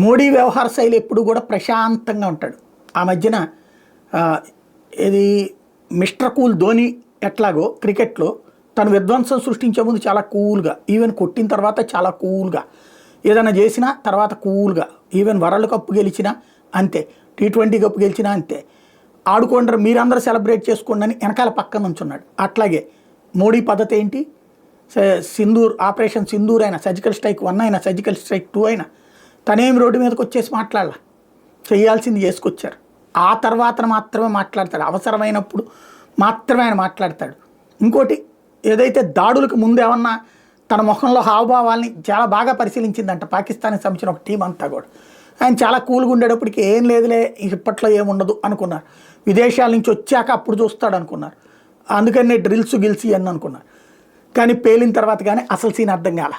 మోడీ వ్యవహార శైలి ఎప్పుడు కూడా ప్రశాంతంగా ఉంటాడు. ఆ మధ్యన ఇది మిస్టర్ కూల్ ధోని ఎట్లాగో క్రికెట్లో తను విధ్వంసం సృష్టించే ముందు చాలా కూల్గా, ఈవెన్ కొట్టిన తర్వాత చాలా కూల్గా, ఏదైనా చేసినా తర్వాత కూల్గా, ఈవెన్ వరల్డ్ కప్ గెలిచినా అంతే, T20 కప్ గెలిచినా అంతే, ఆడుకోండి మీరందరూ సెలబ్రేట్ చేసుకోండి అని వెనకాల పక్కన ఉంచున్నాడు. అట్లాగే మోడీ పద్ధతి ఏంటి, సింధూర్ ఆపరేషన్ సింధూర్ అయినా, సర్జికల్ స్ట్రైక్ 1 అయినా, సర్జికల్ స్ట్రైక్ 2 అయినా తనేమి రోడ్డు మీదకి వచ్చేసి మాట్లాడాల, చేయాల్సింది చేసుకొచ్చారు. ఆ తర్వాత మాత్రమే మాట్లాడతాడు, అవసరమైనప్పుడు మాత్రమే ఆయన మాట్లాడతాడు. ఇంకోటి, ఏదైతే దాడులకు ముందు ఏమన్నా తన ముఖంలో హావభావాల్ని చాలా బాగా పరిశీలించిందంట పాకిస్తాన్కి సంబంధించిన ఒక టీం అంతా కూడా. ఆయన చాలా కూల్గా ఉండేటప్పటికి ఏం లేదులే ఇప్పట్లో ఏముండదు అనుకున్నారు. విదేశాల నుంచి వచ్చాక అప్పుడు చూస్తాడు అనుకున్నారు. అందుకని డ్రిల్స్ గిల్స్ అని అనుకున్నారు. కానీ పేలిన తర్వాత కానీ అసలు సీన్ అర్థం కాల.